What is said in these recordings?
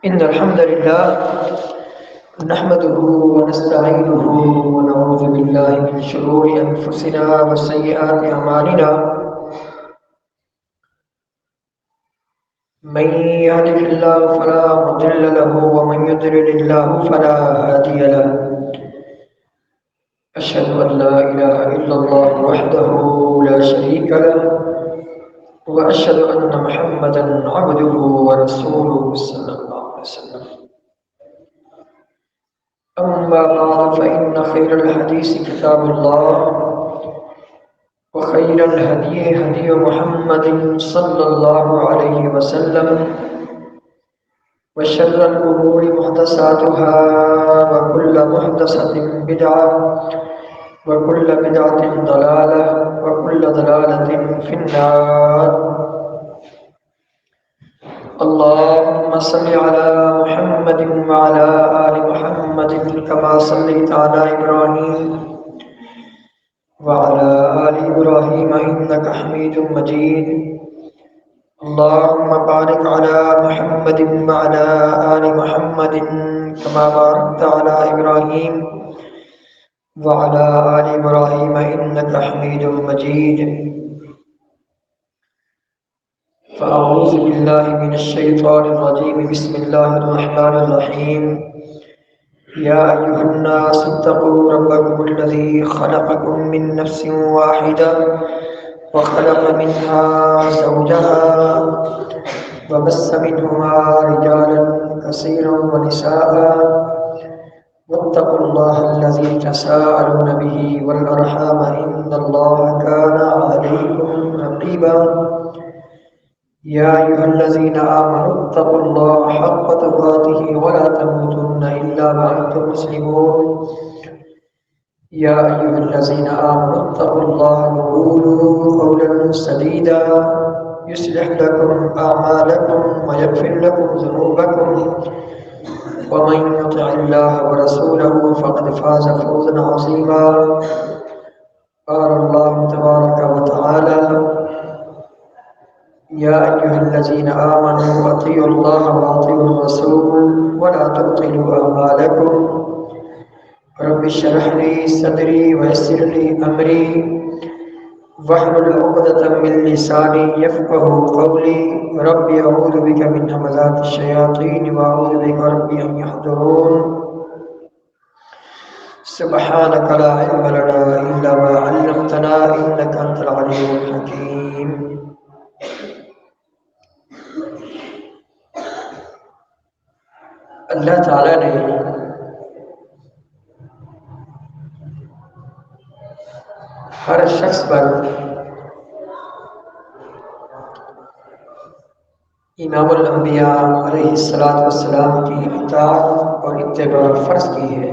إن الحمد لله نحمده ونستعينه ونعوذ بالله من شرور أنفسنا وسيئات أعمالنا. من يهده الله فلا مضل له ومن يضلل الله فلا هادي له. أشهد أن لا إله إلا الله وحده لا شريك له وأشهد أن محمدا عبده ورسوله صلى الله عليه وسلم. أما بعد فإن خير الحديث كتاب الله وخير الهدي هدي محمد صلى الله عليه وسلم وشر الأمور محدثاتها وكل محدثة بدعة وكل بدعة ضلالة وكل ضلالة في النار. اللهم صل على محمد وعلى آل محمد كما صليت على إبراهيم وعلى آل إبراهيم إنك حميد مجيد. اللهم بارك على محمد وعلى آل محمد كما باركت على إبراهيم وعلى آل إبراهيم إنك حميد مجيد. فأعوذ بالله من الشيطان الرجيم. بسم الله الرحمن الرحيم. يا أيها الناس اتقوا ربكم الذي خلقكم من نفس واحدة وخلق منها زوجها وبث منهما رجالا كثيرا ونساء واتقوا الله الذي تساءلون به والأرحام إن الله كان عليكم رقيبا. يا أيها الذين آمنوا اتقوا الله حق تقاته ولا تموتن إلا وأنتم مسلمون. يا أيها الذين آمنوا اتقوا الله وقولوا قولا سديدا يصلح لكم أعمالكم ويغفر لكم ذنوبكم ومن يطع الله ورسوله فقد فاز فوزا عظيما. قال الله تبارك وتعالى: يا أيها الذين آمنوا أطيعوا الله وأطيعوا الرسول ولا تبطلوا أعمالكم. رب اشرح لي صدري ويسر لي أمري واحلل عقدة من لساني يفقهوا قولي. رب أعوذ بك من همزات الشياطين وأعوذ بك رب أن يحضرون. سبحانك لا علم لنا إلا ما علمتنا إنك أنت العليم الحكيم. اللہ تعالیٰ نے ہر شخص پر امام الانبیاء علیہ السلام کی اطاعت اور اتباع فرض کی ہے۔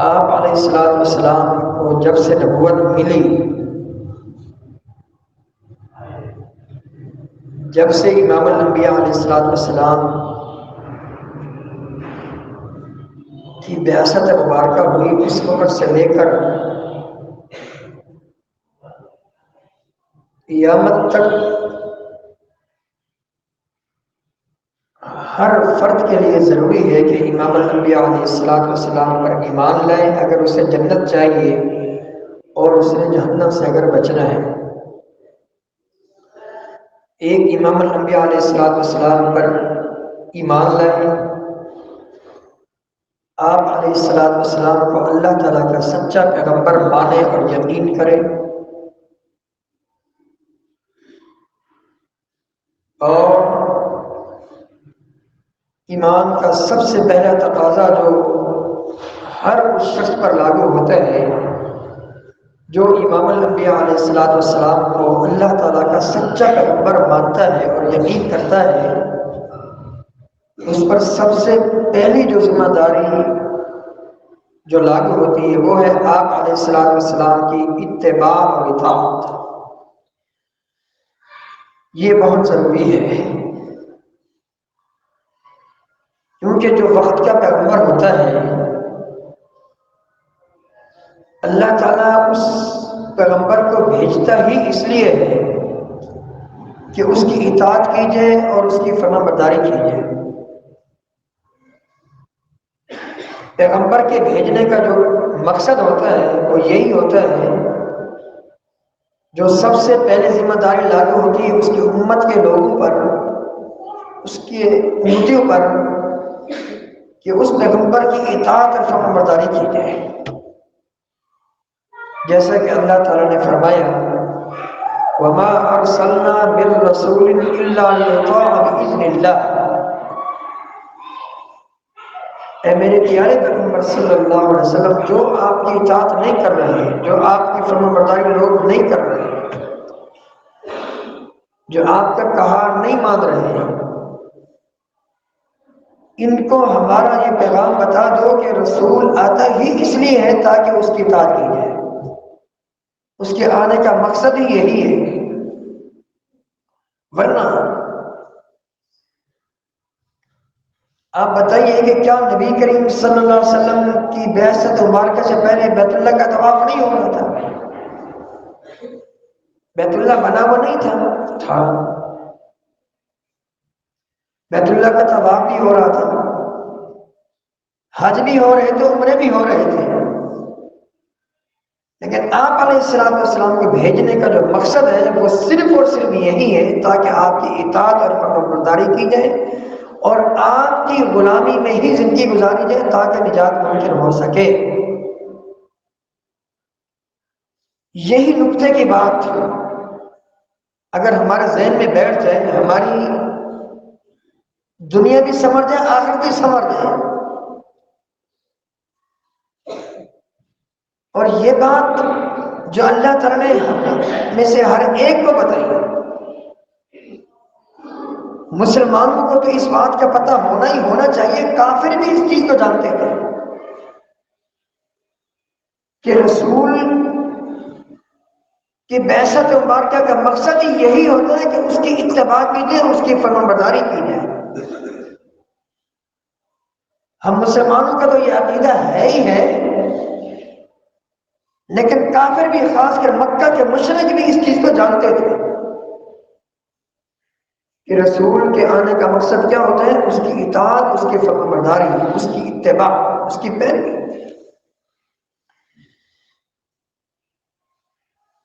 آپ علیہ السلام کو جب سے نبوت ملی، جب سے امام الانبیاء علیہ السلام کی بعثت مبارکہ ہوئی، اس وقت سے لے کر قیامت تک ہر فرد کے لیے ضروری ہے کہ امام الانبیاء علیہ السلام پر ایمان لائے اگر اسے جنت چاہیے اور اسے جہنم سے اگر بچنا ہے۔ ایک امام الانبیاء علیہ السلام پر ایمان لائے، آپ علیہ السلام کو اللہ تعالیٰ کا سچا پیغمبر مانے اور یقین کرے، اور ایمان کا سب سے پہلا تقاضا جو ہر اس شخص پر لاگو ہوتا ہے جو امام الانبیاء علیہ السلام کو اللہ تعالیٰ کا سچا پیغمبر مانتا ہے اور یقین کرتا ہے، اس پر سب سے پہلی جو ذمہ داری جو لاگو ہوتی ہے وہ ہے آپ علیہ السلام کی اتباع اور اطاعت۔ یہ بہت ضروری ہے، کیونکہ جو وقت کا پیغمبر ہوتا ہے اللہ تعالیٰ اس پیغمبر کو بھیجتا ہی اس لیے ہے کہ اس کی اطاعت کیجیے اور اس کی فرما برداری کیجیے۔ پیغمبر کے بھیجنے کا جو مقصد ہوتا ہے وہ یہی ہوتا ہے، جو سب سے پہلے ذمہ داری لاگو ہوتی ہے اس کی امت کے لوگوں پر، اس کے امتیوں پر، کہ اس پیغمبر کی اطاعت اور فرما برداری کی جائے۔ جیسا کہ اللہ تعالیٰ نے فرمایا وَمَا أَرْسَلْنَا مِن رَّسُولٍ إِلَّا لِيُطَاعَ بِإِذْنِ اللَّهِ۔ اے میرے پیارے پیغمبر صلی اللہ علیہ وسلم، جو آپ کی اطاعت نہیں کر رہے ہیں، جو آپ کی فرما برداری لوگ نہیں کر رہے ہیں، جو آپ کا کہا نہیں مان رہے ہیں، ان کو ہمارا یہ پیغام بتا دو کہ رسول آتا ہی اس لیے ہے تاکہ اس کی اطاعت کی جائے، اس کے آنے کا مقصد ہی یہی ہے۔ ورنہ آپ بتائیے کہ کیا نبی کریم صلی اللہ علیہ وسلم کی بعثت مبارکہ سے پہلے بیت اللہ کا طواف نہیں ہو رہا تھا؟ بیت اللہ بنا ہوا نہیں تھا، بیت اللہ کا طواف بھی ہو رہا تھا، حج بھی ہو رہے تھے، عمرے بھی ہو رہے تھے، لیکن آپ علیہ السلام کے بھیجنے کا جو مقصد ہے وہ صرف اور صرف یہی ہے تاکہ آپ کی اطاعت اور فرما برداری کی جائے اور آپ کی غلامی میں ہی زندگی گزاری جائے تاکہ نجات ممکن ہو سکے۔ یہی نقطے کی بات اگر ہمارے ذہن میں بیٹھ جائے، ہماری دنیا بھی سنور جائے، آخرت بھی سنور جائے۔ اور یہ بات جو اللہ تعالیٰ نے میں سے ہر ایک کو بتائی، مسلمانوں کو تو اس بات کا پتہ ہونا ہی ہونا چاہیے، کافر بھی اس چیز کو جانتے تھے کہ رسول کی بعثت مبارکہ کا مقصد ہی یہی ہوتا ہے کہ اس کی اتباع کیجیے، اس کی فرما برداری کی جائے۔ ہم مسلمانوں کا تو یہ عقیدہ ہے ہی ہے، لیکن کافر بھی، خاص کر مکہ کے مشرک بھی اس چیز کو جانتے تھے کہ رسول کے آنے کا مقصد کیا ہوتا ہے، اس کی اطاعت، اس کی فرما برداری، اس کی اتباع، اس کی پیروی۔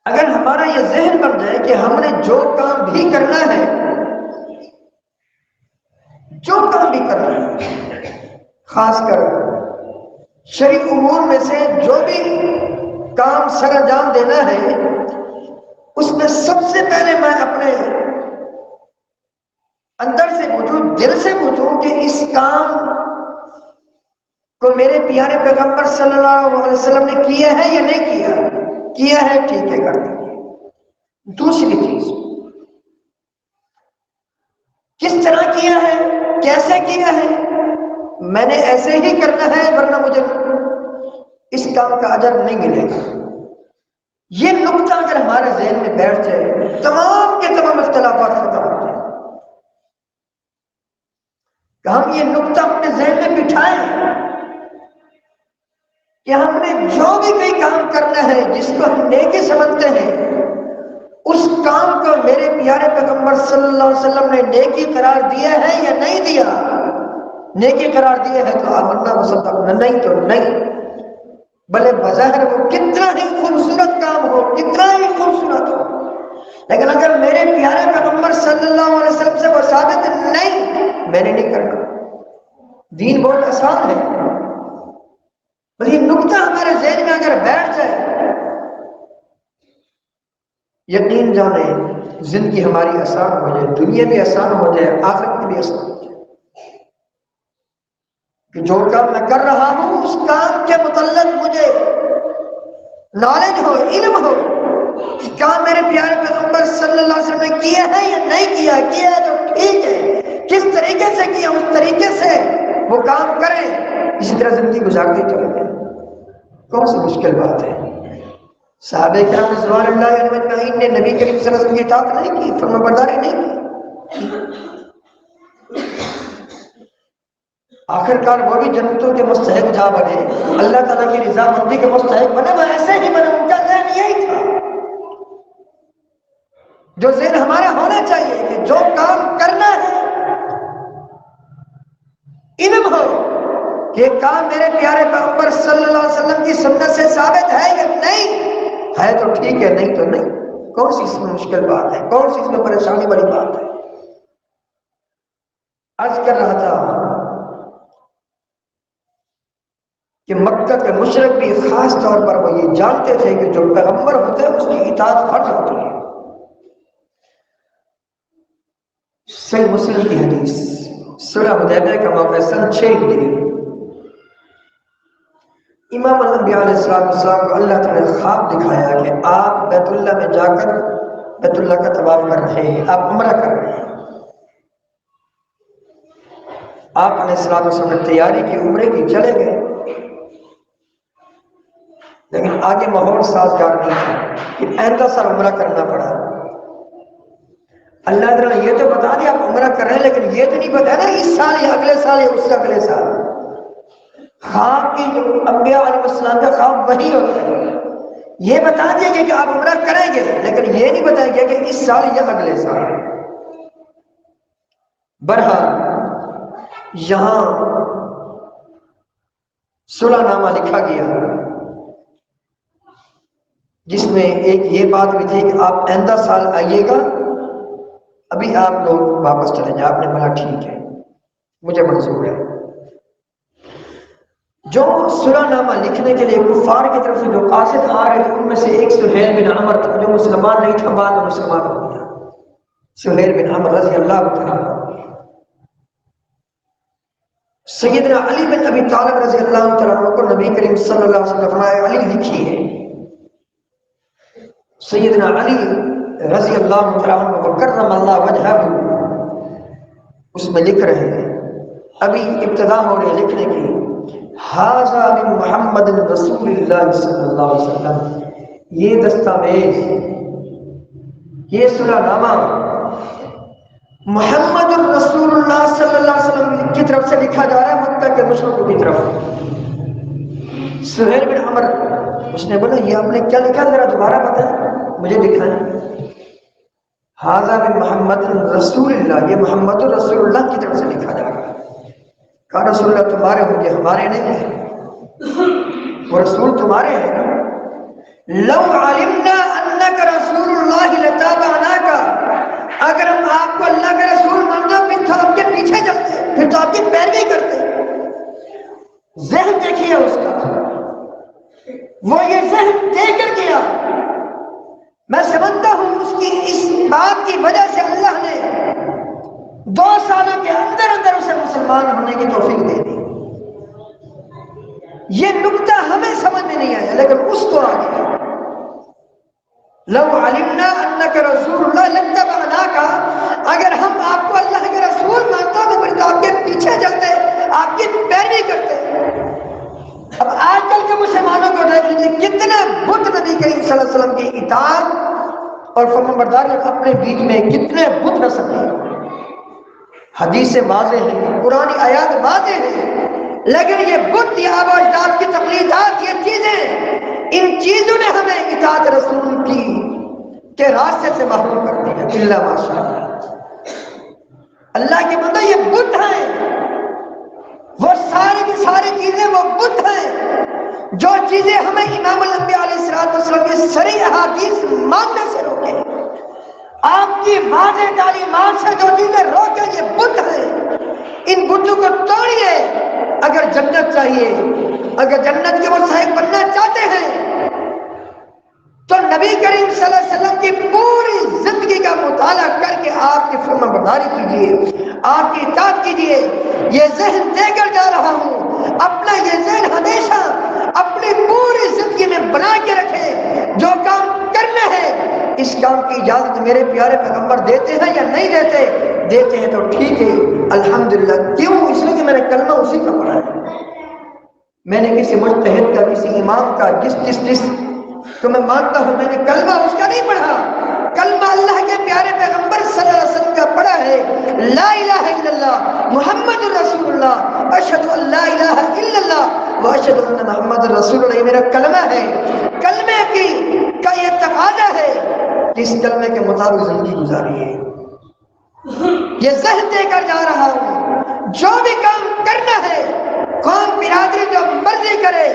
اگر ہمارا یہ ذہن بن جائے کہ ہم نے جو کام بھی کرنا ہے، جو کام بھی کرنا ہے، خاص کر شرعی امور میں سے جو بھی کام سر انجام دینا ہے، اس میں سب سے پہلے میں اپنے اندر سے پوچھوں، دل سے پوچھوں کہ اس کام کو میرے پیارے پیغمبر صلی اللہ علیہ وسلم نے کیا ہے یا نہیں کیا؟ کیا ہے، ٹھیک ہے، کر دیں۔ دوسری چیز، کس طرح کیا ہے، کیسے کیا ہے؟ میں نے ایسے ہی کرنا ہے ورنہ مجھے اس کام کا اجر نہیں ملے گا۔ یہ نقطہ اگر ہمارے ذہن میں بیٹھ جائے، تمام کے تمام اختلافات ختم ہو جائیں۔ کہ ہم یہ نقطہ اپنے ذہن میں بٹھائیں کہ ہم نے جو بھی کوئی کام کرنا ہے جس کو ہم نیکی سمجھتے ہیں، اس کام کو میرے پیارے پیغمبر صلی اللہ علیہ وسلم نے نیکی قرار دیا ہے یا نہیں دیا؟ نیکی قرار دیا ہے تو آمنا وصدقنا، نہیں تو نہیں، بھلے بظاہر وہ کتنا ہی خوبصورت کام ہو، کتنا ہی خوبصورت ہو، لیکن اگر میرے پیارے پیغمبر صلی اللہ علیہ وسلم سے وہ ثابت نہیں، میں نے نہیں کرنا۔ دین بہت آسان ہے، بس یہ نقطہ ہمارے ذہن میں اگر بیٹھ جائے، یقین جانے زندگی ہماری آسان ہو جائے، دنیا بھی آسان ہو جائے، آخرت بھی آسان ہو جائے۔ کہ جو کام میں کر رہا ہوں اس کام کے متعلق مجھے نالج ہو، علم ہو کہ کام میرے پیارے پیغمبر صلی اللہ علیہ وسلم نے کیا ہے یا نہیں کیا۔ کیا ہے تو ٹھیک ہے، کس طریقے سے کیا اس طریقے سے وہ کام کریں، اسی طرح زندگی گزارتے چلے گئے۔ کون سی مشکل بات ہے؟ صحابہ کرام رضوان اللہ علیہ اجمعین نے نبی کریم صلی اللہ علیہ وسلم کی اطاعت نہیں کی، فرما برداری نہیں کی، آخر کار وہ بھی جنتوں کے مستحق جا بنے، اللہ تعالیٰ کی رضا مندی کے مستحق بنے، وہ ایسے ہی بنے، ان کا ذہن یہی تھا۔ جو ذہن ہمارا ہونا چاہیے کہ جو کام کرنا ہے علم ہو کہ یہ کام میرے پیارے پیغمبر صلی اللہ علیہ وسلم کی سنت سے ثابت ہے یا نہیں ہے تو ٹھیک ہے، نہیں تو نہیں۔ کون سی اس میں مشکل بات ہے؟ کون سی اس میں پریشانی بڑی بات ہے؟ عرض کر رہا تھا کہ مکہ کے مشرک بھی خاص طور پر وہ یہ جانتے تھے کہ جو پیغمبر ہوتے ہیں اس کی اطاعت فرض ہوتی ہے۔ صحیح مسلم کی حدیث، صلح حدیبیہ کا موقع سن 6 ہجری، امام الانبیاء علیہ السلام کو اللہ تعالیٰ نے خواب دکھایا کہ آپ بیت اللہ میں جا کر بیت اللہ کا طواف کر رہے ہیں، آپ عمرہ کر رہے ہیں۔ آپ علیہ السلام نے تیاری کی، عمرے کی، چلے گئے، لیکن آگے ماحول سازگار نہیں تھا کہ آئندہ سال عمرہ کرنا پڑا۔ اللہ تعالیٰ نے یہ تو بتا دیا آپ عمرہ کر رہے ہیں، لیکن یہ تو نہیں بتایا نا اس سال یا اگلے سال یا اس سے اگلے سال۔ خواب کی جو انبیاء علیہ السلام کا خواب وہی ہوتا ہے، یہ بتا دیا گیا کہ آپ عمرہ کریں گے، لیکن یہ نہیں بتایا گیا کہ اس سال یا اگلے سال۔ بہرحال یہاں صلح نامہ لکھا گیا جس میں ایک یہ بات بھی تھی کہ آپ آئندہ سال آئیے گا، ابھی آپ لوگ واپس چلیں جائیں۔ آپ نے بولا ٹھیک ہے، مجھے منظور ہے۔ جو صلح نامہ لکھنے کے لیے کفار کی طرف سے جو قاصد آ رہے تھے ان میں سے ایک سہیل بن عمر تھا، جو مسلمان نہیں تھا، بعد میں مسلمان ہو گیا۔ سہیل بن عمر رضی اللہ تعالیٰ۔ سیدنا علی بن ابی طالب رضی اللہ تعالیٰ عنہ کو نبی کریم صلی اللہ علیہ وسلم نے فرمایا علی لکھی ہے۔ سیدنا علی رضی اللہ تعالیٰ عنہ کو کرم اللہ وجہہ اس میں لکھ رہے ہیں، ابھی ابتدا ہو رہے لکھنے کی، ھذا من محمد رسول اللہ صلی اللہ علیہ وسلم، یہ دستاویز، یہ صلح نامہ محمد الرسول اللہ صلی اللہ علیہ وسلم کی طرف سے لکھا جا رہا ہے مکہ کے مشرکوں کی طرف۔ سہیل بن عمر اس نے بولا یہ آپ نے کیا لکھا، ذرا دوبارہ بتائیں، مجھے دکھائیں۔ ھذا من محمد رسول اللہ، یہ محمد الرسول اللہ کی طرف سے لکھا جا رہا ہے۔ کہا رسول اللہ تمہارے ہوں گے، ہمارے نہیں ہیں، وہ رسول تمہارے ہیں۔ لو علمنا انک رسول اللہ لتابعناک، اگر ہم آپ کو اللہ کا رسول ماننا پھر تو آپ کے پیچھے چلتے، پھر تو آپ کی پیروی کرتے۔ ذہن دیکھیے اس کا، وہ یہ ذہن دے کر گیا۔ میں سمجھتا ہوں اس کی اس بات کی وجہ سے اللہ نے 2 سالوں کے اندر اندر اسے مسلمان ہونے کی توفیق دے دی۔ یہ نکتہ ہمیں سمجھ میں نہیں آیا لیکن اس کو آ گیا۔ لو علمنا انک رسول اللہ لاتبعناک، اگر ہم آپ کو اللہ کے رسول مانتے تو پھر آپ کے پیچھے چلتے، آپ کی پیروی کرتے۔ اب آج کل کے مسلمانوں کو دیکھ لیجیے کتنے بت نبی کریم صلی اللہ علیہ وسلم کی اطاعت اور فرمانبرداری اپنے بیچ میں کتنے بت رسم ہیں۔ حدیث واضح ہے، قرآنی آیات واضح ہے، لیکن یہ بت، یہ آبا اجداد کی تقلیدات، یہ چیزیں، ان چیزوں نے ہمیں اطاعت رسول کی کے راستے سے محروم کر دیا۔ الا ماشاءاللہ، اللہ کے بندے یہ بت ہیں، وہ ساری کی ساری چیزیں وہ بت ہیں۔ جو چیزیں ہمیں امام الانبیاء علیہ السلام کی صریح احادیث ماننے سے روکے، آپ کی واضح تعلیمات سے جو چیزیں روکے، یہ بت ہیں۔ ان بتوں کو توڑیے اگر جنت چاہیے، اگر جنت کے مستحق بننا چاہتے ہیں تو نبی کریم صلی اللہ علیہ وسلم کی پوری زندگی کا مطالعہ کر کے آپ کی فرمانبرداری کیجیے، آپ کی اطاعت کیجیے۔ یہ ذہن دے کر جا رہا ہوں، اپنا یہ ذہن ہمیشہ اپنی پوری زندگی میں بنا کے رکھے۔ جو کام کرنا ہے اس کام کی اجازت میرے پیارے پیغمبر دیتے ہیں یا نہیں دیتے؟ دیتے ہیں تو ٹھیک ہے الحمدللہ۔ کیوں؟ اس لیے کہ میں نے کلمہ اسی کا پڑھا ہے، میں نے کسی مجتہد کا، کسی امام کا، جس تو میں مانتا ہوں میں نے کلمہ اس کا نہیں پڑھا، کلمہ اللہ کے پیارے پیغمبر صلی اللہ علیہ وسلم کا پڑھا ہے۔ لا الہ الا اللہ محمد رسول اللہ، اشہد ان لا الہ الا اللہ واشہد ان محمد رسول اللہ، یہ میرا کلمہ ہے۔ کلمے کا یہ تقاضا ہے کہ اس کلمے کے مطابق زندگی گزاری ہے۔ یہ ذہن دے کر جا رہا ہوں، جو بھی کام کرنا ہے، قوم برادری جو مرضی کرے،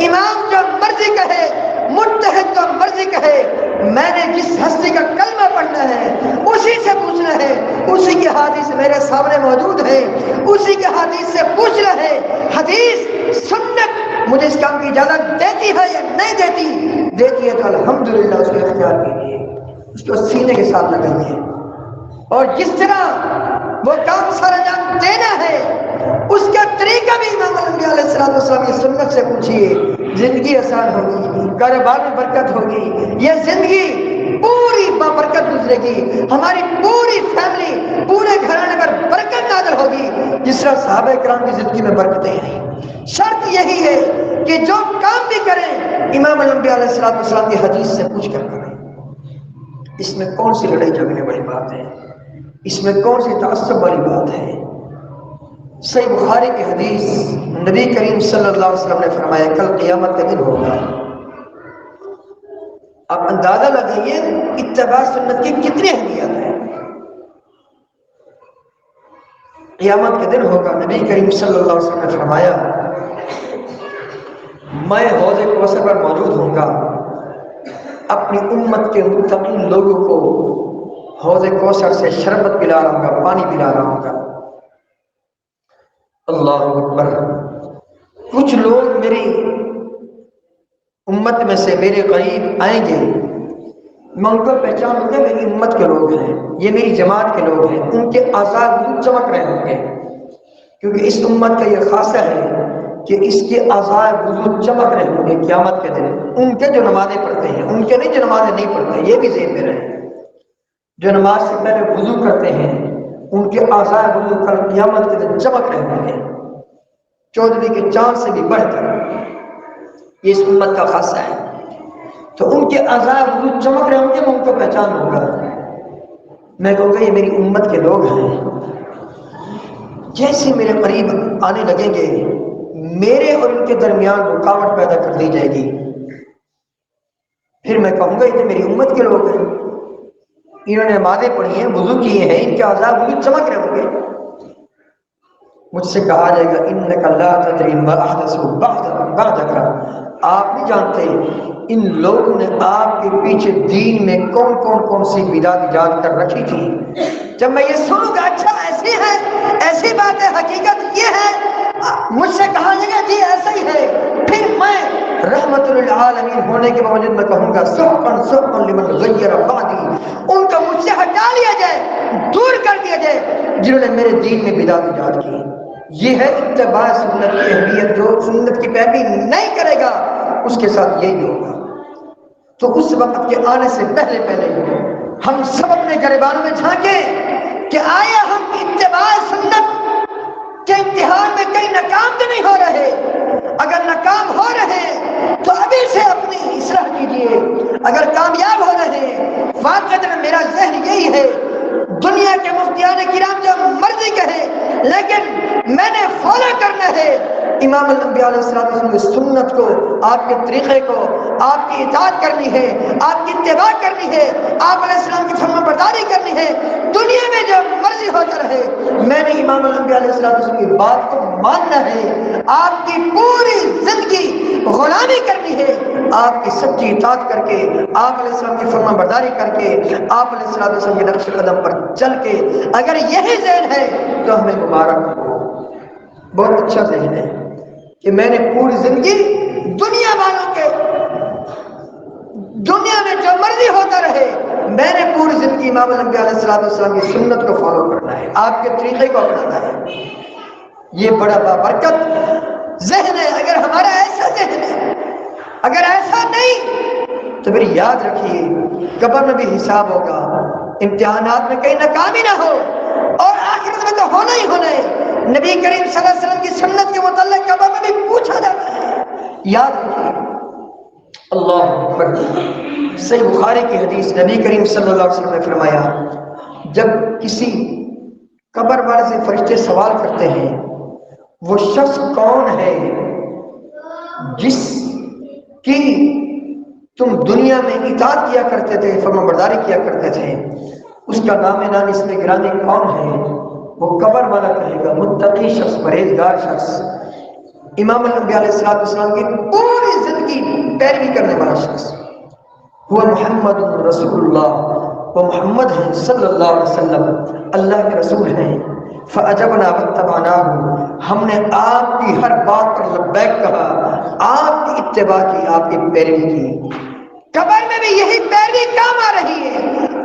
امام جو مرضی کہے، متحد جو مرضی کہے، میں نے جس ہستی کا کلمہ پڑھنا ہے اسی سے پوچھنا ہے، اسی کی حدیث میرے سامنے موجود ہے، اسی کے حدیث سے پوچھنا ہے۔ حدیث سنت مجھے اس کام کی اجازت دیتی ہے یا نہیں دیتی ہے تو الحمدللہ اس کو اختیار کیجیے، اس کو سینے کے ساتھ لگائیے، اور جس طرح وہ کام سر انجام دینا ہے اس کا طریقہ بھی امام الانبیاء علیہ السلام کی سنت سے پوچھیے، زندگی آسان ہوگی، کاروبار میں برکت ہوگی، یہ زندگی پوری بابرکت گزرے گی، ہماری پوری فیملی، پورے گھرانے پر برکت نازل ہوگی جس طرح صحابہ کرام کی زندگی میں برکتیں ہیں۔ شرط یہی ہے کہ جو کام بھی کریں امام الانبیاء علیہ السلام کی حدیث سے پوچھ کر کریں۔ اس میں کون سی لڑائی جھگڑنے والی بات ہے؟ اس میں کون سی تعصب والی بات ہے؟ صحیح بخاری کی حدیث، نبی کریم صلی اللہ علیہ وسلم نے فرمایا کل قیامت کا دن ہوگا، آپ اندازہ لگائیے اتباع سنت کی کتنی اہمیت ہے۔ قیامت کا دن ہوگا، نبی کریم صلی اللہ علیہ وسلم نے فرمایا میں حوض کوثر پر موجود ہوں گا، اپنی امت کے متقین لوگوں کو حوض کوثر سے شربت پلا رہا ہوں گا، پانی پلا رہا ہوں گا۔ اللہ اکبر۔ کچھ لوگ میری امت میں سے میرے قریب آئیں گے، میں ان کو پہچان لوں گا، میری امت کے لوگ ہیں، یہ میری جماعت کے لوگ ہیں، ان کے اعضاء وضو چمک رہے ہوں گے، کیونکہ اس امت کا یہ خاصہ ہے کہ اس کے اعضاء وضو چمک رہے ہوں گے قیامت کے دن۔ ان کے جو نمازیں پڑھتے ہیں، ان کے نہیں جو نمازیں نہیں پڑھتے، یہ بھی ذہن میں رہے، جو نماز سے پہلے وضو کرتے ہیں ان کے اعضاء وضو کل قیامت کے دن چمک رہے ہوں گے، چودھویں کے چاند سے بھی بڑھ کر۔ یہ اس امت کا خاصہ ہے، تو ان کے اعضاء وضو چمک رہے ہوں گے، میں ان کو پہچان لوں گا، میں کہوں گا یہ میری امت کے لوگ ہیں۔ جیسے میرے قریب آنے لگیں گے میرے اور ان کے درمیان رکاوٹ پیدا کر دی جائے گی، پھر میں کہوں گا یہ میری امت کے لوگ ہیں، انہوں نے نمازیں پڑھی ہیں، وضو کیے ہیں، ان کے اعضاء وضو چمک رہے ہوں گے۔ مجھ سے کہا جائے گا انک لا تدری ما احدثوا بعدک، آپ نہیں جانتے ان لوگوں نے آپ کے پیچھے دین میں کون سی بدعت ایجاد کر رکھی تھی۔ جب میں یہ سنوں گا اچھا ایسی ہے، ایسی بات ہے، حقیقت یہ ہے، مجھ سے کہا جائے گا جی ایسا ہی ہے، پھر میں رحمت للعالمین ہونے کے باوجود میں کہوں گا سحقا لمن غیر بعدی، ان کو مجھ سے ہٹا لیا جائے، دور کر دیا جائے جنہوں نے میرے دین میں بدعت ایجاد کی۔ یہ ہے اتباع سنت کی اہمیت، جو سنت کی پیروی نہیں کرے گا اس کے ساتھ یہی ہوگا۔ تو اس وقت کے آنے سے پہلے ہم سب اپنے گریبانوں میں جھانکیں کہ آیا ہم اتباع سنت کے امتحان میں کہیں ناکام تو نہیں ہو رہے؟ اگر ناکام ہو رہے تو ابھی سے اپنی اصلاح کیجیے، اگر کامیاب ہو رہے واقعات میں میرا ذہن یہی ہے، دنیا کے مفتیان کرام جو مرضی کہے لیکن میں نے فالو کرنا ہے امام الانبیاء علیہ السلام کی سنت کو، آپ کے طریقے کو، آپ کی اطاعت کرنی ہے، آپ کی اتباع کرنی ہے، آپ علیہ السلام کی فرما برداری کرنی ہے، دنیا میں جو مرضی ہوتا رہے میں نے امام الانبیاء علیہ السلام کی بات کو ماننا ہے، آپ کی پوری زندگی غلامی کرنی ہے، آپ کی سچی اطاعت کر کے، آپ علیہ السلام کی فرما برداری کر کے، آپ علیہ السلام کے نقش قدم پر چل کے، اگر یہی ذہن ہے تو ہمیں مبارک ہو، بہت اچھا ذہن ہے کہ میں نے پوری زندگی دنیا والوں کے، دنیا میں جو مرضی ہوتا رہے میں نے پوری زندگی امام الانبیاء علیہ السلام کی سنت کو فالو کرنا ہے، آپ کے طریقے کو اپنانا ہے۔ یہ بڑا بابرکت ذہن ہے۔ اگر ہمارا ایسا ذہن ہے، اگر ایسا نہیں تو پھر یاد رکھیے قبر میں بھی حساب ہوگا، امتحانات میں کہیں ناکامی نہ ہو، اور آخرت میں تو ہونا ہی ہونا ہے۔ نبی کریم صلی اللہ علیہ وسلم کی سنت کے متعلق قبر میں بھی پوچھا جاتا ہے، یاد رکھیے۔ اللہ اکبر۔ صحیح بخاری کی حدیث، نبی کریم صلی اللہ علیہ وسلم نے فرمایا جب کسی قبر والے سے فرشتے سوال کرتے ہیں وہ شخص کون ہے جس کی تم دنیا میں اطاعت کیا کرتے تھے، فرما برداری کیا کرتے تھے، اس کا نام نام اس میں گرامی کون ہے؟ وہ قبر والا کہے گا متقی شخص، پرہیزگار شخص، امام الانبیاء علیہ السلام کی پوری زندگی پیروی کرنے والا شخص، وہ محمد رسول اللہ، وہ محمد ہیں صلی اللہ علیہ وسلم، اللہ کے رسول ہیں۔ فَأَجَبْنَا وَاتَّبَعْنَاهُ، ہم نے آپ کی ہر بات پر لبیک کہا، آپ کی اتباع کی، آپ کی پیروی کی۔ قبر میں بھی یہی پیروی کام آ رہی ہے،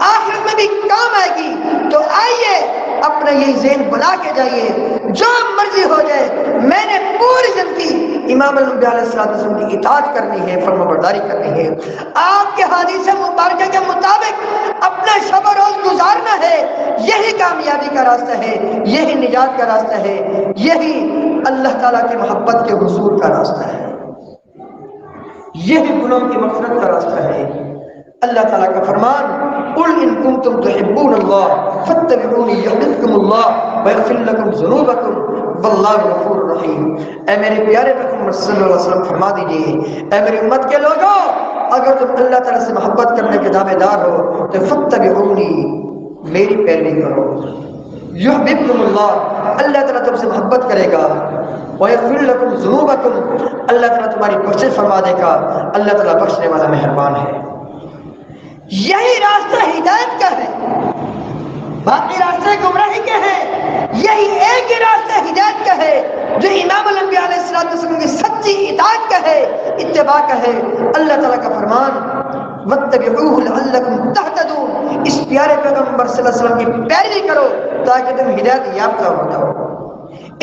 آخرت میں بھی کام آئے گی۔ تو آئیے اپنا یہ ذہن بنا کے جائیے، جو مرضی ہو جائے، میں نے پوری زندگی امام الانبیاء علیہ السلام کی اطاعت کرنی ہے، فرما برداری کرنی ہے، آپ کے حدیث مبارکہ کے مطابق اپنا شب و روز گزارنا ہے۔ یہی کامیابی کا راستہ ہے، یہی نجات کا راستہ ہے، یہی اللہ تعالیٰ کی محبت کے حصول کا راستہ ہے، یہی گناہوں کی مغفرت کا راستہ ہے۔ اللہ تعالیٰ کا فرمان قل ان کنتم تحبون اللہ فاتبعونی یحببکم اللہ ویغفر لکم ذنوبکم واللہ غفور رحیم۔ اے میرے پیارے پیغمبر صلی اللہ علیہ وسلم فرما دیجئے، اے میری امت کے لوگوں، اگر تم اللہ تعالیٰ سے محبت کرنے کے دعوے دار ہو تو فاتبعونی، میری پیروی کرو، یحببکم اللہ، اللہ تعالیٰ تم سے محبت کرے گا، وَيَغْفِرْ لَكُمْ ذُنُوبَكُمْ، اللہ تعالیٰ تمہاری بخشش فرما دے گا، اللہ تعالیٰ بخشنے والا مہربان ہے۔ یہی راستہ ہدایت کا ہے، باقی راستے گمراہی کے ہیں، یہی ایک ہی راستہ ہدایت کا ہے جو امام الانبیاء علیہ السلام کی سچی اطاعت کا ہے، اتباع کا ہے۔ اللہ تعالیٰ کا فرمان وَاتَّبِعُوهُ لَعَلَّكُمْ تَهْتَدُونَ، اس پیارے پیغمبر صلی اللہ علیہ وسلم کی پیروی کرو تاکہ تم ہدایت یافتہ ہو جاؤ۔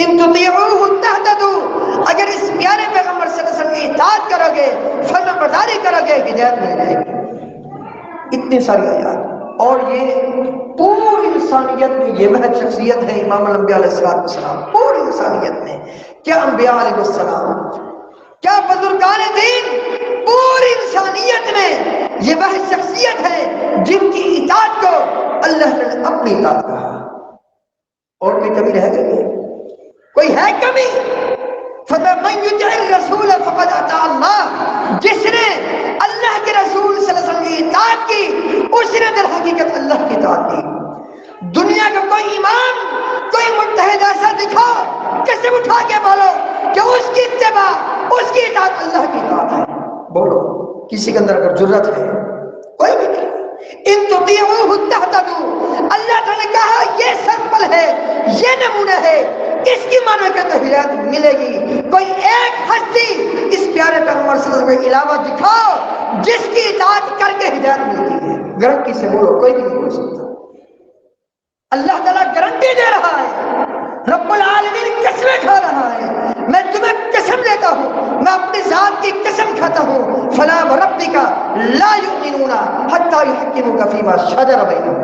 ان تطیعوہ تہتدوا، اگر اس پیارے پیغمبر صلی اللہ علیہ وسلم کی اطاعت کرو گے، فرما برداری کرو گے، ہدایت مل جائے گی۔ اتنی ساری آیات، اور یہ پوری انسانیت میں یہ وہ شخصیت ہے امام الانبیاء علیہ السلام، پوری انسانیت میں، کیا انبیاء علیہ السلام، کیا بزرگان دین، پوری انسانیت میں یہ وہ شخصیت ہے جن کی اطاعت کو اللہ نے اپنی اطاعت کہا۔ اور کوئی کمی رہ گئی؟ کوئی ہے کمی؟ فَمَن يُطِعِ الرَّسُولَ فَقَدْ أَطَاعَ اللَّهَ، جس نے اللہ کے رسول صلی اللہ علیہ وسلم کی اطاعت کی، اس نے در حقیقت اللہ کی اطاعت کی۔ دنیا کا کوئی امام، کوئی مجتہد ایسا دکھا، قسم اٹھا کے بولو کہ اس کی اتباع، اس کی اطاعت اللہ کی اطاعت ہے، بولو کسی کے اندر اگر جرت ہے؟ کوئی بھی نہیں۔ ان تطیعوہ تہتدوا، اللہ تعالیٰ نے کہا یہ سمپل ہے، یہ نمونہ ہے، اس کی معنی کہ تو ہدایت ملے گی۔ کوئی ایک ہستی اس پیارے پیغمبر صلی اللہ علیہ وسلم کے علاوہ دکھاؤ جس کی اطاعت کر کے ہدایت ملتی ہے، گارنٹی سے بولو، کوئی بھی نہیں بول سکتا۔ اللہ تعالیٰ گارنٹی دے رہا ہے، رب العالمین قسمیں کھا رہا ہے، میں تمہیں قسم دیتا ہوں، میں اپنی ذات کی قسم کھاتا ہوں، فلا وربک لا یؤمنون حتی یحکموک فیما شجر بینہم،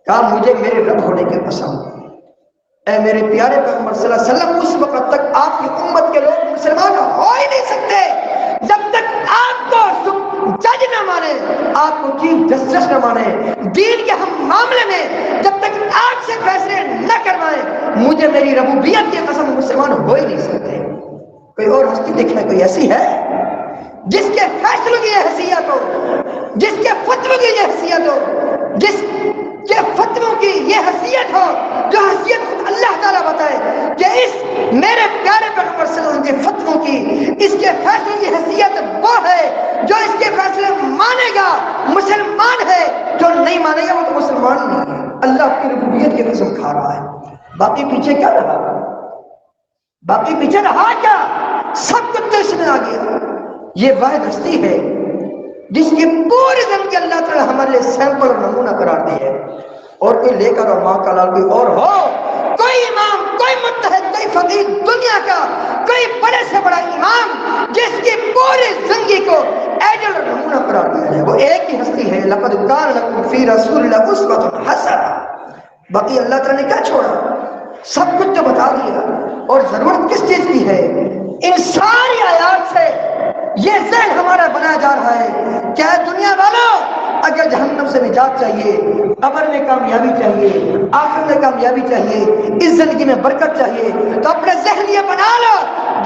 کہا مجھے میرے رب ہونے کی قسم، اے میرے پیارے پیغمبر صلی اللہ علیہ وسلم، اس وقت تک آپ کی امت کے لوگ مسلمان ہو ہی نہیں سکتے جب تک آپ کو جج نہ مانے، آپ کو چیف جسٹس نہ مانے، دین کے ہم معاملے میں جب تک آپ سے فیصلے نہ کروائیں، مجھے میری ربوبیت کی قسم مسلمان ہو ہی نہیں سکتے۔ کوئی اور ہستی دیکھنا کوئی ایسی ہے جس کے فیصلوں کی یہ حیثیت ہو، جس کے فتووں کی یہ حیثیت ہو، جس کے فتووں کی یہ حیثیت ہو، جو حیثیت خود اللہ تعالیٰ بتائے کہ اس میرے پیارے پیغمبر صلی اللہ علیہ وسلم کے فتووں کی، اس کے فیصلوں کی حیثیت وہ ہے جو اس کے فیصلے مانے گا مسلمان ہے، جو نہیں مانے گا وہ تو مسلمان نہیں ہے۔ اللہ کی ربوبیت کی قسم کھا رہا ہے، باقی پیچھے کیا رہا؟ باقی پیچھے رہا کیا؟ سب کچھ تو اس میں آ گیا۔ یہ واحد ہستی ہے جس کی پوری زندگی اللہ تعالیٰ ہمارے لیے سیمپل اور نمونہ قرار دی ہے، اور کوئی لے کر اور ماں کا لال کوئی اور ہو، کوئی امام، کوئی مجتہد، کوئی فقیہ دنیا کا، کوئی بڑے سے بڑا امام جس کی پوری زندگی کو ایڈل اور نمونہ قرار دیا ہے، وہ ایک ہی ہستی ہے، لقد کان لکم فی رسول اللہ اسوۃ حسنہ۔ باقی اللہ تعالیٰ نے کیا چھوڑا؟ سب کچھ تو بتا دیا، اور ضرورت کس چیز کی ہے؟ ان ساری آیات سے یہ ذہن ہمارا بنایا جا رہا ہے کہ دنیا والوں، اگر جہنم سے سے نجات چاہیے، قبر میں کامیابی چاہیے، آخر میں کامیابی چاہیے، اس زندگی میں برکت چاہیے، تو اپنے ذہن یہ بنا لو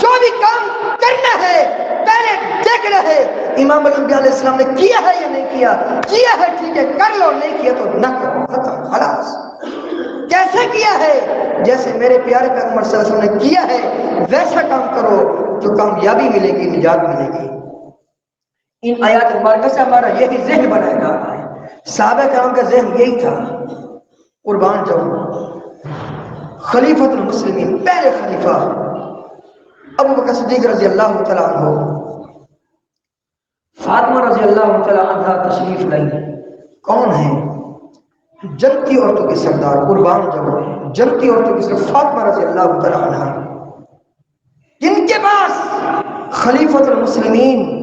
جو بھی کام کرنا ہے پہلے دیکھ رہے امام الانبیاء علیہ السلام نے کیا ہے یا نہیں کیا، کیا ہے ٹھیک ہے کر لو، نہیں کیا تو نہ کرو، ختم خلاص۔ کیسے کیا ہے؟ جیسے میرے پیارے پیغمبر صلی اللہ علیہ وسلم نے کیا ہے ویسا کام کرو تو کامیابی ملے گی، نجات ملے گی۔ ان آیات مبارکہ سے ہمارا یہی ذہن بنائے گا۔ صحابہ کرام کا ذہن یہی تھا۔ قربان جاؤں خلیفۃ المسلمین، پہلے خلیفہ ابو بکر صدیق رضی اللہ تعالیٰ عنہ، فاطمہ رضی اللہ تعالیٰ عنہ تشریف لائی۔ کون ہے؟ جنتی عورتوں کے سردار، قربان جاؤں جنتی عورتوں کی سردار فاطمہ رضی اللہ تعالیٰ عنہ، جن کے پاس خلیفۃ المسلمین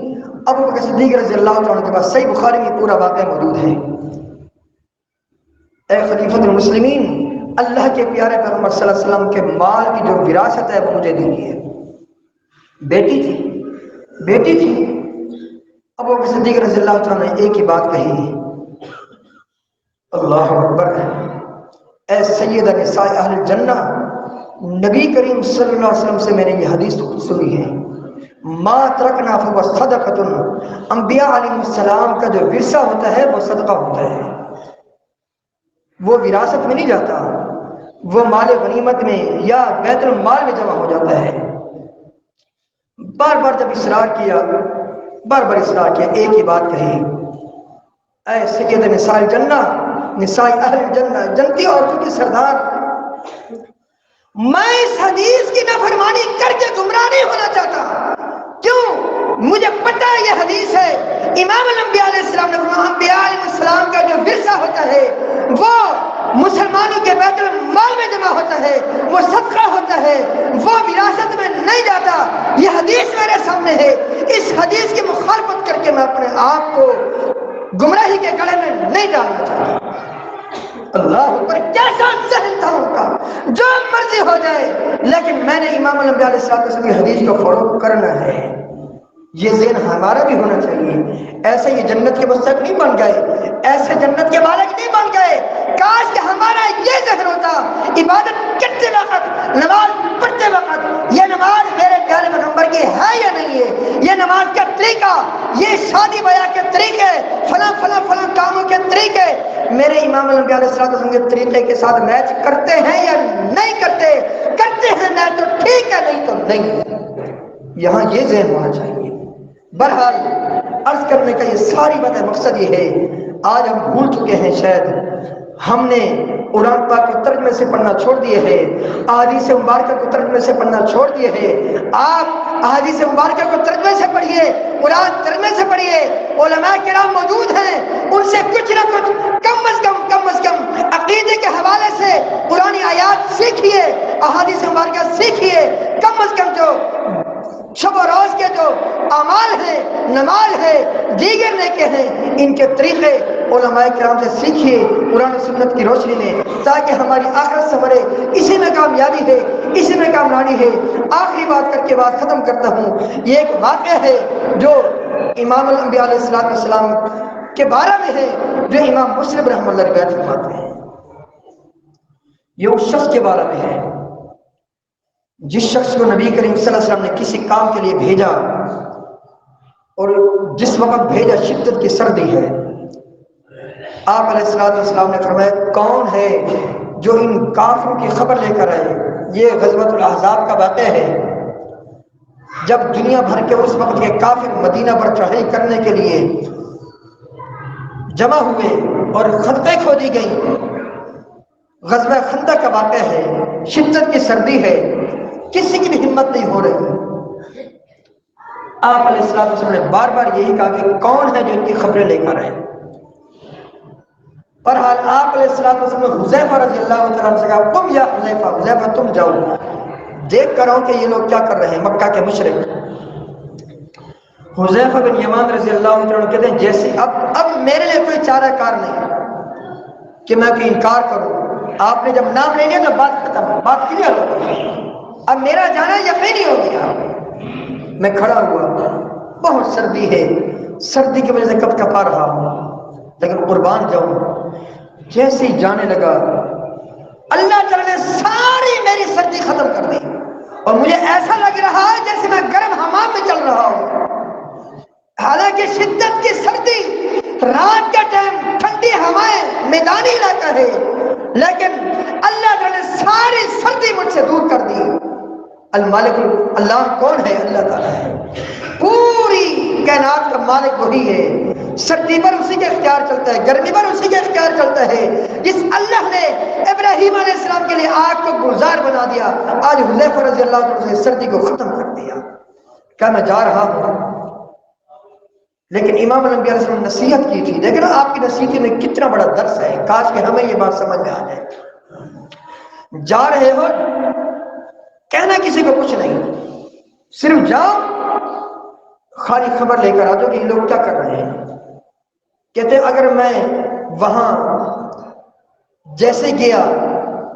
ابو بکر صدیق رضی اللہ عنہ کے پاس صحیح بخاری میں پورا واقعہ موجود ہے۔ اے خلیفۃ المسلمین، اللہ کے پیارے پیغمبر صلی اللہ علیہ وسلم کے مال کی جو وراثت ہے وہ مجھے دیجیے۔ بیٹی تھی ابو بکر صدیق رضی اللہ عنہ نے ایک ہی بات کہی، اللہ اکبر، اے سید نساء اہل الجنہ، نبی کریم صلی اللہ علیہ وسلم سے میں نے یہ حدیث سنی ہے، ما ترکنا فهو صدقۃ، انبیاء علیہ السلام کا جو ورثہ ہوتا ہے وہ صدقہ ہوتا ہے، وہ وراثت میں نہیں جاتا، وہ مال غنیمت میں یا بیت المال میں جمع ہو جاتا ہے۔ بار بار جب اصرار کیا ایک ہی بات کہی، اے سید نساء الجنہ، نساء اہل الجنہ، جنتی عورتوں کی سردار، میں اس حدیث کی نافرمانی کر کے گمراہ نہیں ہونا چاہتا۔ کیوں؟ مجھے پتہ ہے یہ حدیث ہے، امام الانبیاء علیہ السلام نے فرمایا انبیاء علیہ السلام کا جو ورثہ ہوتا ہے وہ مسلمانوں کے بیت المال میں جمع ہوتا ہے، وہ صدقہ ہوتا ہے، وہ وراثت میں نہیں جاتا۔ یہ حدیث میرے سامنے ہے، اس حدیث کی مخالفت کر کے میں اپنے آپ کو گمراہی کے گڑھے میں نہیں ڈالنا چاہتا۔ اللہ اکبر، کیسا ذہن تھا ان کا، جو مرضی ہو جائے لیکن میں نے امام الانبیاء علیہ السلام کی حدیث کو فالو کرنا ہے۔ یہ ذہن ہمارا بھی ہونا چاہیے۔ ایسے یہ جنت کے مستحق نہیں بن گئے، ایسے جنت کے مالک نہیں بن گئے۔ کاش کہ ہمارا یہ ذہن ہوتا، عبادت کرتے وقت، نماز پڑھتے وقت، یہ نماز میرے پیارے پیغمبر کی ہے یا نہیں ہے، یہ نماز کا طریقہ، یہ شادی بیاہ کے طریقے، فلاں فلاں فلاں کاموں کے طریقے میرے امام الانبیاء علیہ السلام کے طریقے کے ساتھ میچ کرتے ہیں یا نہیں کرتے؟ کرتے ہیں نہ تو ٹھیک ہے، نہیں تو نہیں۔ یہاں یہ ذہن ہونا چاہیے۔ بہرحال عرض کرنے کا یہ ساری باتیں مقصد یہ ہے، آج ہم بھول چکے ہیں، شاید ہم نے قرآن پاک کو ترجمے سے پڑھنا چھوڑ دیے ہیں، احادیث مبارکہ کو ترجمے سے پڑھنا چھوڑ دیے ہیں۔ آپ احادیث مبارکہ کو ترجمے سے پڑھیے، قرآن ترجمے سے پڑھیے، علماء کرام موجود ہیں، ان سے کچھ نہ کچھ کم از کم عقیدے کے حوالے سے قرآنی آیات سیکھیے، احادیث مبارکہ سیکھیے، کم از کم جو شب و روز کے جو اعمال ہیں، نماز ہے، دیگر نیکے ہیں، ان کے طریقے علماء کرام سے سیکھیے قرآن و سنت کی روشنی میں، تاکہ ہماری آخرت سنورے۔ اسی میں کامیابی ہے، اسی میں کامیابی ہے۔ آخری بات کر کے بات ختم کرتا ہوں۔ یہ ایک واقعہ ہے جو امام الانبیاء علیہ السلام کے بارے میں ہے، جو امام مسلم رحمۃ اللہ روایت فرماتے ہیں۔ یہ اس شخص کے بارے میں ہے جس شخص کو نبی کریم صلی اللہ علیہ وسلم نے کسی کام کے لیے بھیجا، اور جس وقت بھیجا شدت کی سردی ہے۔ آپ علیہ السلام نے فرمایا کون ہے جو ان کافروں کی خبر لے کر آئے؟ یہ غزوۃ الاحزاب کا واقعہ ہے، جب دنیا بھر کے اس وقت کے کافر مدینہ پر چڑھائی کرنے کے لیے جمع ہوئے اور خندقیں کھودی گئی۔ غزوہ خندق کا واقعہ ہے، شدت کی سردی ہے، کسی کی بھی ہمت نہیں ہو رہی۔ آپ علیہ السلام نے بار بار یہی کہا کہ کون ہے جو ان کی خبریں لے کر آئے؟ بہرحال آپ علیہ السلام نے حذیفہ رضی اللہ تعالیٰ عنہ سے کہا تم یا حذیفہ تم جاؤ، دیکھ کر آؤ کہ یہ لوگ کیا کر رہے ہیں، مکہ کے مشرک۔ حذیفہ بن یمان رضی اللہ عنہ کہتے ہیں جیسے اب میرے لیے کوئی چارہ کار نہیں کہ میں کوئی انکار کروں۔ آپ نے جب نام لے لیا تو بات ختم، بات کلیئر ہو گئی، اب میرا جانا یقینی ہو گیا۔ میں کھڑا ہوا، بہت سردی ہے، سردی کی وجہ سے کب کپا رہا ہوں، لیکن قربان جاؤں جیسے ہی جانے لگا اللہ تعالیٰ نے ساری میری سردی ختم کر دی اور مجھے ایسا لگ رہا ہے جیسے میں گرم حمام میں چل رہا ہوں. حالانکہ شدت کی سردی، رات کا ٹائم، ٹھنڈی ہوائیں، میدانی علاقہ ہے، لیکن اللہ تعالیٰ نے ساری سردی مجھ سے دور کر دی. المالک اللہ کون ہے؟ اللہ تعالیٰ ہے. پوری کائنات کا مالک وہی ہے. سردی پر اسی کے اختیار چلتا ہے، گرمی پر اسی کے اختیار چلتا ہے. جس اللہ نے ابراہیم علیہ السلام کے لیے آگ کو گلزار بنا دیا، آج حذیفہ رضی اللہ عنہ سے سردی کو ختم کر دیا. کیا میں جا رہا ہوں؟ لیکن امام الانبیاء علیہ السلام نے نصیحت کی تھی. لیکن آپ کی نصیحت میں کتنا بڑا درس ہے، کاش کہ ہمیں یہ بات سمجھ میں آ جائے. جا رہے ہو، کہنا کسی کو کچھ نہیں، صرف جاؤ، خالی خبر لے کر آ جاؤ کہ یہ لوگ کیا کر رہے ہیں. کہتے اگر میں وہاں جیسے گیا،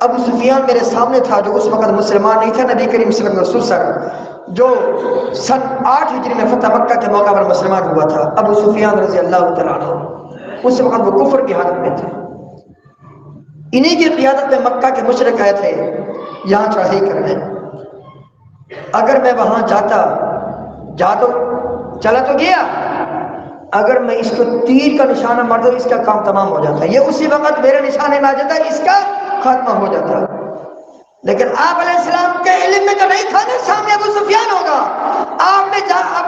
ابو سفیان میرے سامنے تھا جو اس وقت مسلمان نہیں تھا، نبی کریم صلی اللہ علیہ وسلم جو سن 8 ہجری میں فتح مکہ کے موقع پر مسلمان ہوا تھا، ابو سفیان رضی اللہ تعالیٰ عنہ، اس وقت وہ کفر کی حالت میں تھے. انہی کی قیادت میں مکہ کے مشرک آئے تھے یہاں چڑھائی کرنے. اگر میں وہاں جا تو چلا تو گیا، اگر میں اس کو تیر کا نشانہ مار دوں اس کا کام تمام ہو جاتا ہے، یہ اسی وقت میرے نشانے میں آ جاتا ہے، اس کا خاتمہ ہو جاتا ہے. لیکن آپ علیہ السلام کے علم میں تو نہیں تھا نا سامنے ابو سفیان ہوگا. آپ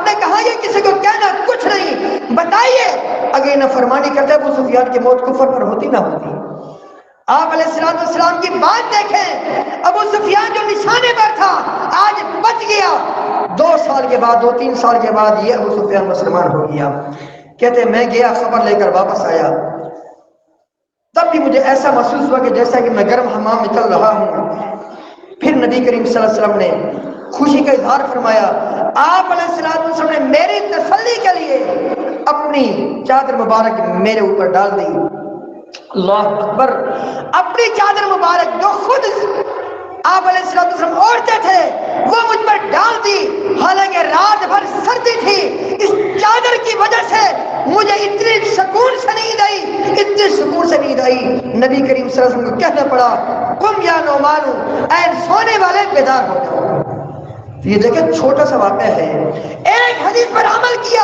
نے کہا یہ کسی کو کہنا کچھ نہیں، بتائیے اگر یہ نافرمانی کرتے ابو سفیان کی موت کفر پر ہوتی نہ ہوتی. آپ علیہ السلام کی بات دیکھیں، ابو سفیان جو نشانے پر تھا آج بچ گیا. 2 سال کے بعد، 2-3 سال کے بعد یہ ابو سفیان مسلمان ہو گیا. کہتے میں گیا، خبر لے کر واپس آیا، تب بھی مجھے ایسا محسوس ہوا کہ جیسا کہ میں گرم حمام میں چل رہا ہوں. پھر نبی کریم صلی اللہ علیہ وسلم نے خوشی کا اظہار فرمایا. آپ علیہ السلام نے میری تسلی کے لیے اپنی چادر مبارک میرے اوپر ڈال دی. اللہ اکبر. اپنی چادر مبارک جو خود آپ علیہ السلام اوڑھتے تھے وہ مجھ پر ڈال دی. حالانکہ رات بھر سردی تھی، اس چادر کی وجہ سے مجھے اتنی سکون سے نیند آئی، اتنی سکون سے نیند آئی. نبی کریم صلی اللہ علیہ وسلم کو کہنا پڑا قم یا نعمان، اے سونے والے بیدار ہو جاؤ. یہ دیکھیں چھوٹا سا واقعہ ہے، ایک حدیث پر عمل کیا،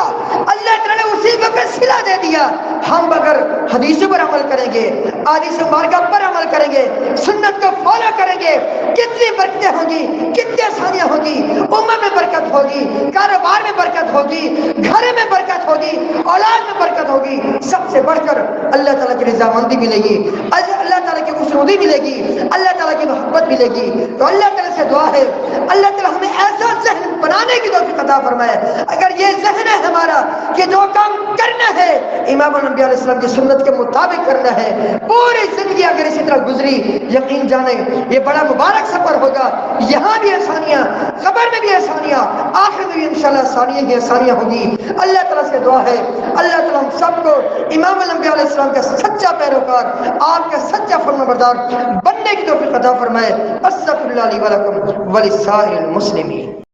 اللہ تعالیٰ نے اسی وقت صلہ دے دیا. ہم اگر حدیثوں پر عمل کریں گے، احادیث مبارکہ پر عمل کریں گے، سنت کو فالو کریں گے، کتنی برکتیں ہوں گی، کتنی آسانیاں ہوں گی. امت میں برکت ہوگی، کاروبار میں برکت ہوگی، گھر میں برکت ہوگی، اولاد میں برکت ہوگی. سب سے بڑھ کر اللہ تعالیٰ کی رضامندی ملے گی، اللہ تعالیٰ کی خوشنودی ملے گی، اللہ تعالیٰ کی محبت ملے گی. تو اللہ تعالیٰ سے دعا ہے اللہ تعالیٰ ہمیں ایسا ذہن بنانے کی توفیق عطا فرمائے. اگر یہ ذہن ہے ہمارا کہ جو کام کرنا ہے امام الانبیاء علیہ السلام کی سنت کے مطابق کرنا ہے، پوری زندگی اگر اسی طرح گزری، یقین جانے یہ بڑا مبارک سفر ہوگا. یہاں بھی آسانیاں، قبر میں بھی آسانیاں، آخر میں بھی انشاءاللہ آسانیاں ہی آسانیاں ہوگی. اللہ تعالیٰ سے دعا ہے اللہ تعالیٰ ہم سب کو امام الانبیاء علیہ السلام کا سچا پیروکار، آپ کا سچا فرمانبردار بننے کی توفیق عطا فرمائے. استغفر اللہ لی ولکم ولسائر المسلمین.